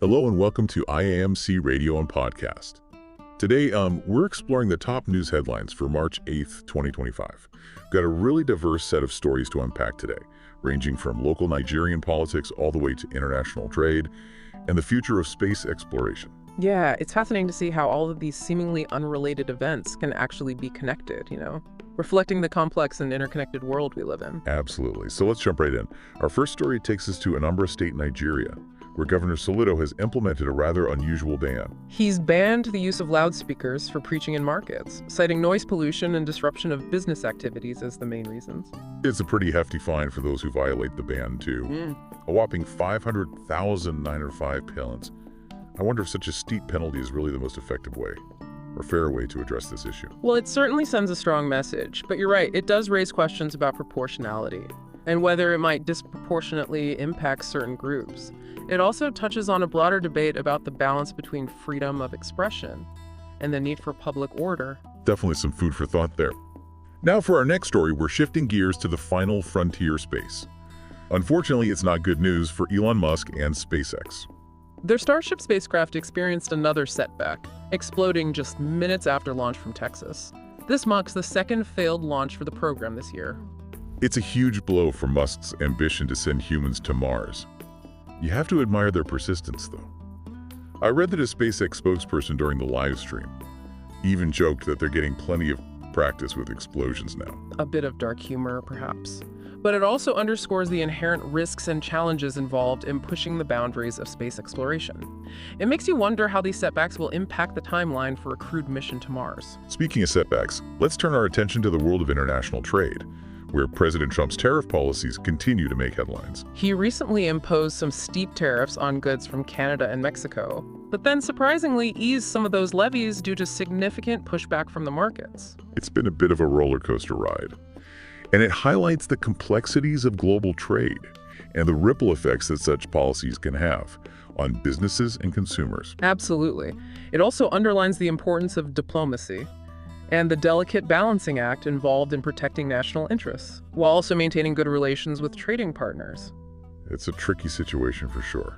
Hello and welcome to IAMC Radio and Podcast. Today, we're exploring the top news headlines for March 8th, 2025. We've got a really diverse set of stories to unpack today, ranging from local Nigerian politics all the way to international trade and the future of space exploration. Yeah, it's fascinating to see how all of these seemingly unrelated events can actually be connected, reflecting the complex and interconnected world we live in. Absolutely. So let's jump right in. Our first story takes us to Anambra State, Nigeria, where Governor Soludo has implemented a rather unusual ban. He's banned the use of loudspeakers for preaching in markets, citing noise pollution and disruption of business activities as the main reasons. It's a pretty hefty fine for those who violate the ban, too. A whopping 500,000 £905. I wonder if such a steep penalty is really the most effective way or fair way to address this issue. Well, it certainly sends a strong message, but you're right, it does raise questions about proportionality and whether it might disproportionately impact certain groups. It also touches on a broader debate about the balance between freedom of expression and the need for public order. Definitely some food for thought there. Now for our next story, we're shifting gears to the final frontier space. Unfortunately, it's not good news for Elon Musk and SpaceX. Their Starship spacecraft experienced another setback, exploding just minutes after launch from Texas. This marks the second failed launch for the program this year. It's a huge blow for Musk's ambition to send humans to Mars. You have to admire their persistence, though. I read that a SpaceX spokesperson during the live stream even joked that they're getting plenty of practice with explosions now. A bit of dark humor, perhaps. But it also underscores the inherent risks and challenges involved in pushing the boundaries of space exploration. It makes you wonder how these setbacks will impact the timeline for a crewed mission to Mars. Speaking of setbacks, let's turn our attention to the world of international trade, where President Trump's tariff policies continue to make headlines. He recently imposed some steep tariffs on goods from Canada and Mexico, but then surprisingly eased some of those levies due to significant pushback from the markets. It's been a bit of a roller coaster ride, and it highlights the complexities of global trade and the ripple effects that such policies can have on businesses and consumers. Absolutely. It also underlines the importance of diplomacy and the delicate balancing act involved in protecting national interests, while also maintaining good relations with trading partners. It's a tricky situation for sure.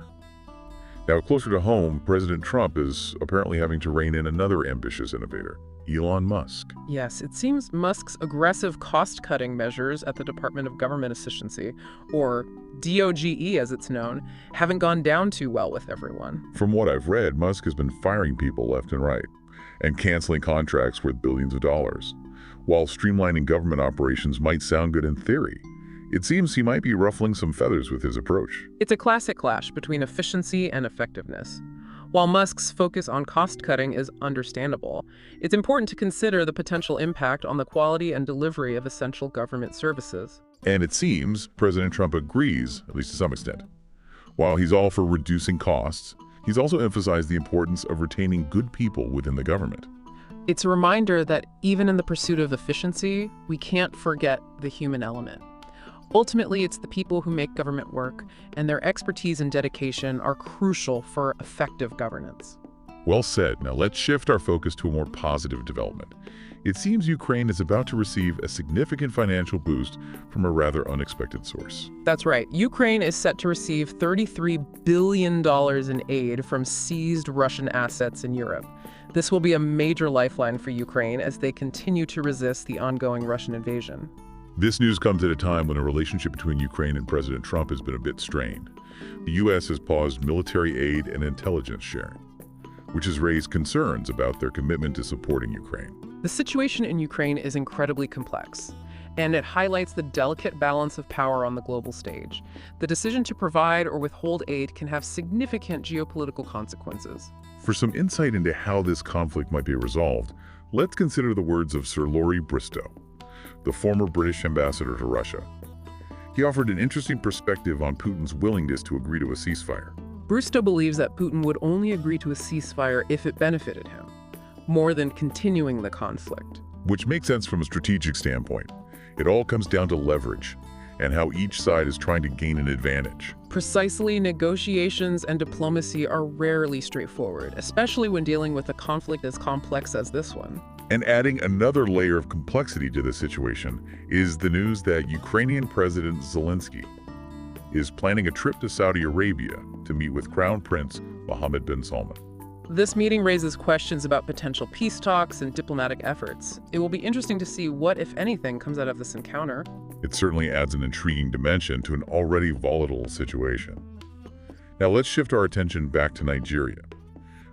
Now, closer to home, President Trump is apparently having to rein in another ambitious innovator, Elon Musk. Yes, it seems Musk's aggressive cost-cutting measures at the Department of Government Efficiency, or DOGE as it's known, haven't gone down too well with everyone. From what I've read, Musk has been firing people left and right and canceling contracts worth billions of dollars. While streamlining government operations might sound good in theory, it seems he might be ruffling some feathers with his approach. It's a classic clash between efficiency and effectiveness. While Musk's focus on cost-cutting is understandable, it's important to consider the potential impact on the quality and delivery of essential government services. And it seems President Trump agrees, at least to some extent. While he's all for reducing costs, he's also emphasized the importance of retaining good people within the government. It's a reminder that even in the pursuit of efficiency, we can't forget the human element. Ultimately, it's the people who make government work, and their expertise and dedication are crucial for effective governance. Well said. Now let's shift our focus to a more positive development. It seems Ukraine is about to receive a significant financial boost from a rather unexpected source. That's right. Ukraine is set to receive $33 billion in aid from seized Russian assets in Europe. This will be a major lifeline for Ukraine as they continue to resist the ongoing Russian invasion. This news comes at a time when a relationship between Ukraine and President Trump has been a bit strained. The U.S. has paused military aid and intelligence sharing, which has raised concerns about their commitment to supporting Ukraine. The situation in Ukraine is incredibly complex, and it highlights the delicate balance of power on the global stage. The decision to provide or withhold aid can have significant geopolitical consequences. For some insight into how this conflict might be resolved, let's consider the words of Sir Laurie Bristow, the former British ambassador to Russia. He offered an interesting perspective on Putin's willingness to agree to a ceasefire. Bristow believes that Putin would only agree to a ceasefire if it benefited him, more than continuing the conflict. Which makes sense from a strategic standpoint. It all comes down to leverage and how each side is trying to gain an advantage. Precisely, negotiations and diplomacy are rarely straightforward, especially when dealing with a conflict as complex as this one. And adding another layer of complexity to the situation is the news that Ukrainian President Zelensky is planning a trip to Saudi Arabia to meet with Crown Prince Mohammed bin Salman. This meeting raises questions about potential peace talks and diplomatic efforts. It will be interesting to see what, if anything, comes out of this encounter. It certainly adds an intriguing dimension to an already volatile situation. Now let's shift our attention back to Nigeria,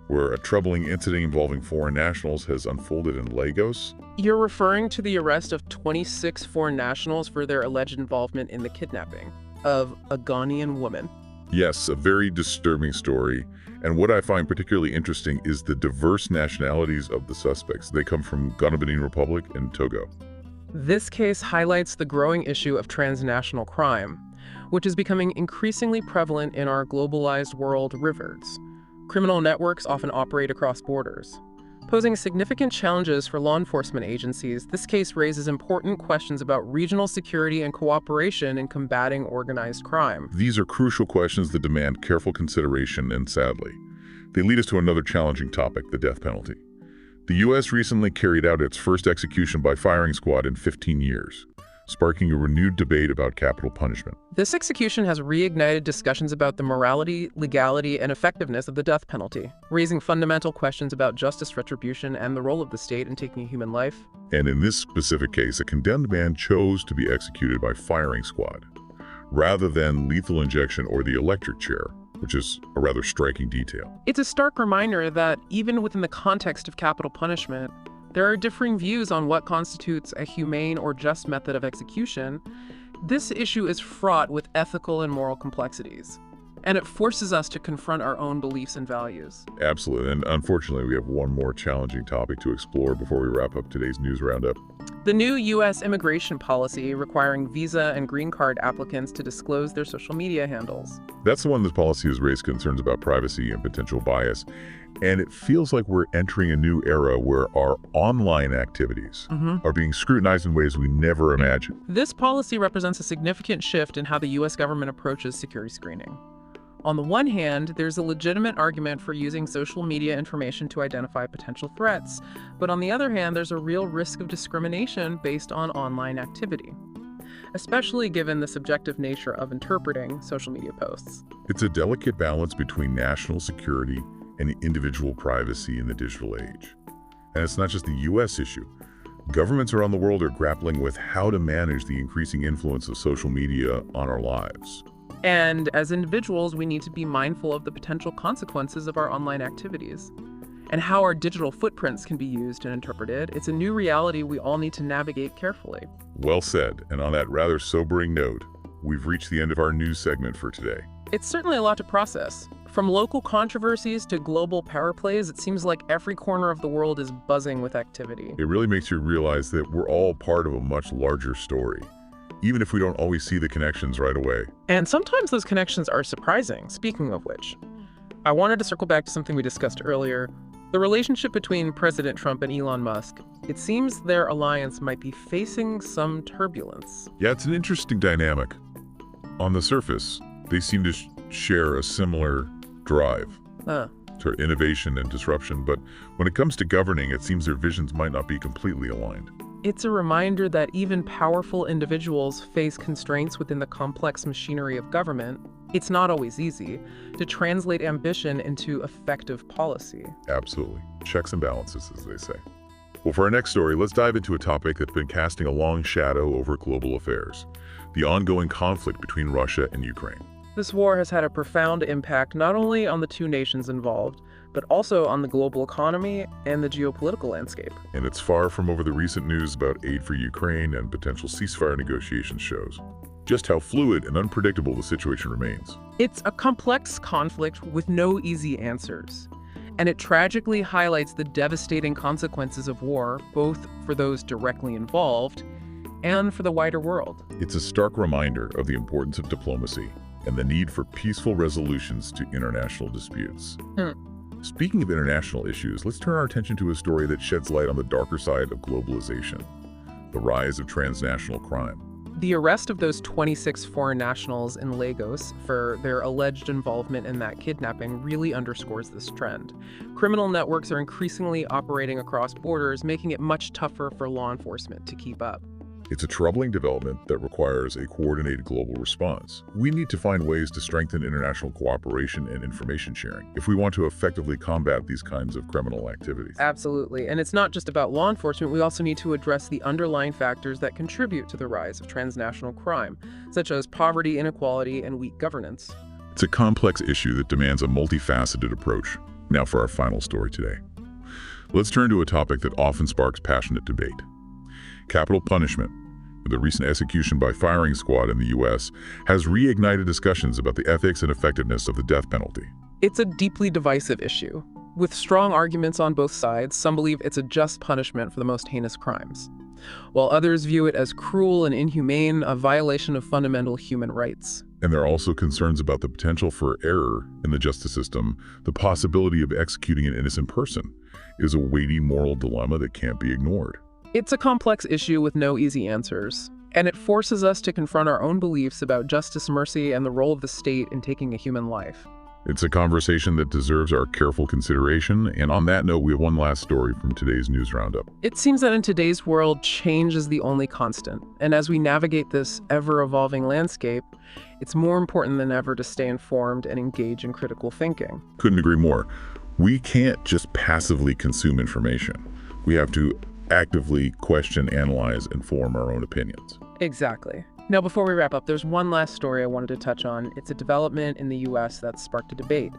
where a troubling incident involving foreign nationals has unfolded in Lagos. You're referring to the arrest of 26 foreign nationals for their alleged involvement in the kidnapping of a Ghanaian woman. Yes, a very disturbing story. And what I find particularly interesting is the diverse nationalities of the suspects. They come from Ghana, Benin Republic, and Togo. This case highlights the growing issue of transnational crime, which is becoming increasingly prevalent in our globalized world rivers. Criminal networks often operate across borders. Posing significant challenges for law enforcement agencies, this case raises important questions about regional security and cooperation in combating organized crime. These are crucial questions that demand careful consideration, and sadly, they lead us to another challenging topic, the death penalty. The U.S. recently carried out its first execution by firing squad in 15 years, sparking a renewed debate about capital punishment. This execution has reignited discussions about the morality, legality, and effectiveness of the death penalty, raising fundamental questions about justice, retribution, and the role of the state in taking a human life. And in this specific case, a condemned man chose to be executed by firing squad, rather than lethal injection or the electric chair, which is a rather striking detail. It's a stark reminder that even within the context of capital punishment, there are differing views on what constitutes a humane or just method of execution. This issue is fraught with ethical and moral complexities, and it forces us to confront our own beliefs and values. Absolutely, and unfortunately, we have one more challenging topic to explore before we wrap up today's news roundup. The new U.S. immigration policy requiring visa and green card applicants to disclose their social media handles. That's the one this policy has raised concerns about privacy and potential bias. And it feels like we're entering a new era where our online activities are being scrutinized in ways we never imagined. This policy represents a significant shift in how the U.S. government approaches security screening. On the one hand, there's a legitimate argument for using social media information to identify potential threats, but on the other hand, there's a real risk of discrimination based on online activity, especially given the subjective nature of interpreting social media posts. It's a delicate balance between national security and individual privacy in the digital age. And it's not just the U.S. issue. Governments around the world are grappling with how to manage the increasing influence of social media on our lives. And as individuals, we need to be mindful of the potential consequences of our online activities and how our digital footprints can be used and interpreted. It's a new reality we all need to navigate carefully. Well said. And on that rather sobering note, we've reached the end of our news segment for today. It's certainly a lot to process. From local controversies to global power plays, it seems like every corner of the world is buzzing with activity. It really makes you realize that we're all part of a much larger story, even if we don't always see the connections right away. And sometimes those connections are surprising. Speaking of which, I wanted to circle back to something we discussed earlier, the relationship between President Trump and Elon Musk. It seems their alliance might be facing some turbulence. Yeah, it's an interesting dynamic. On the surface, they seem to share a similar drive to innovation and disruption, but when it comes to governing, it seems their visions might not be completely aligned. It's a reminder that even powerful individuals face constraints within the complex machinery of government. It's not always easy to translate ambition into effective policy. Absolutely. Checks and balances, as they say. Well, for our next story, let's dive into a topic that's been casting a long shadow over global affairs: the ongoing conflict between Russia and Ukraine. This war has had a profound impact not only on the two nations involved, but also on the global economy and the geopolitical landscape. And it's far from over the recent news about aid for Ukraine and potential ceasefire negotiations shows just how fluid and unpredictable the situation remains. It's a complex conflict with no easy answers, and it tragically highlights the devastating consequences of war, both for those directly involved and for the wider world. It's a stark reminder of the importance of diplomacy and the need for peaceful resolutions to international disputes. Speaking of international issues, let's turn our attention to a story that sheds light on the darker side of globalization: the rise of transnational crime. The arrest of those 26 foreign nationals in Lagos for their alleged involvement in that kidnapping really underscores this trend. Criminal networks are increasingly operating across borders, making it much tougher for law enforcement to keep up. It's a troubling development that requires a coordinated global response. We need to find ways to strengthen international cooperation and information sharing if we want to effectively combat these kinds of criminal activities. Absolutely. And it's not just about law enforcement. We also need to address the underlying factors that contribute to the rise of transnational crime, such as poverty, inequality, and weak governance. It's a complex issue that demands a multifaceted approach. Now for our final story today. Let's turn to a topic that often sparks passionate debate. Capital punishment. The recent execution by firing squad in the U.S. has reignited discussions about the ethics and effectiveness of the death penalty. It's a deeply divisive issue. With strong arguments on both sides, some believe it's a just punishment for the most heinous crimes, while others view it as cruel and inhumane, a violation of fundamental human rights. And there are also concerns about the potential for error in the justice system. The possibility of executing an innocent person is a weighty moral dilemma that can't be ignored. It's a complex issue with no easy answers, and it forces us to confront our own beliefs about justice, mercy, and the role of the state in taking a human life. It's a conversation that deserves our careful consideration, and on that note, we have one last story from today's news roundup. It seems that in today's world, change is the only constant, and as we navigate this ever-evolving landscape, it's more important than ever to stay informed and engage in critical thinking. Couldn't agree more. We can't just passively consume information. We have to actively question, analyze, and form our own opinions. Exactly. Now, before we wrap up, there's one last story I wanted to touch on. It's a development in the U.S. that sparked a debate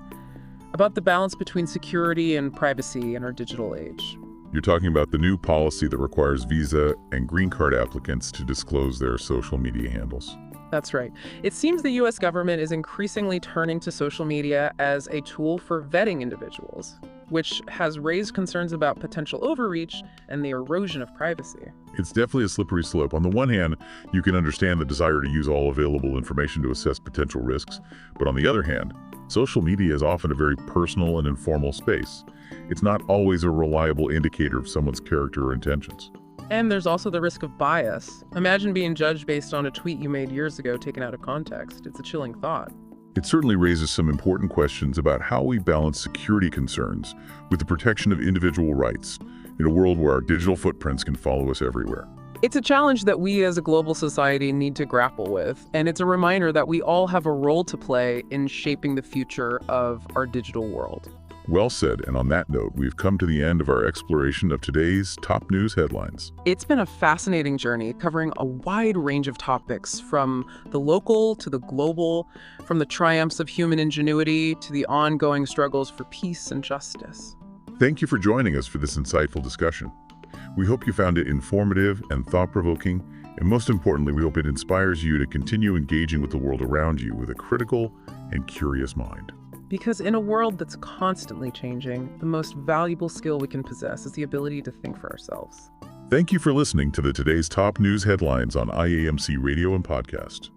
about the balance between security and privacy in our digital age. You're talking about the new policy that requires visa and green card applicants to disclose their social media handles. That's right. It seems the U.S. government is increasingly turning to social media as a tool for vetting individuals, which has raised concerns about potential overreach and the erosion of privacy. It's definitely a slippery slope. On the one hand, you can understand the desire to use all available information to assess potential risks, but on the other hand, social media is often a very personal and informal space. It's not always a reliable indicator of someone's character or intentions. And there's also the risk of bias. Imagine being judged based on a tweet you made years ago taken out of context. It's a chilling thought. It certainly raises some important questions about how we balance security concerns with the protection of individual rights in a world where our digital footprints can follow us everywhere. It's a challenge that we as a global society need to grapple with, and it's a reminder that we all have a role to play in shaping the future of our digital world. Well said, and on that note, we've come to the end of our exploration of today's top news headlines. It's been a fascinating journey covering a wide range of topics, from the local to the global, from the triumphs of human ingenuity to the ongoing struggles for peace and justice. Thank you for joining us for this insightful discussion. We hope you found it informative and thought-provoking, and most importantly, we hope it inspires you to continue engaging with the world around you with a critical and curious mind. Because in a world that's constantly changing, the most valuable skill we can possess is the ability to think for ourselves. Thank you for listening to today's top news headlines on IAMC Radio and Podcast.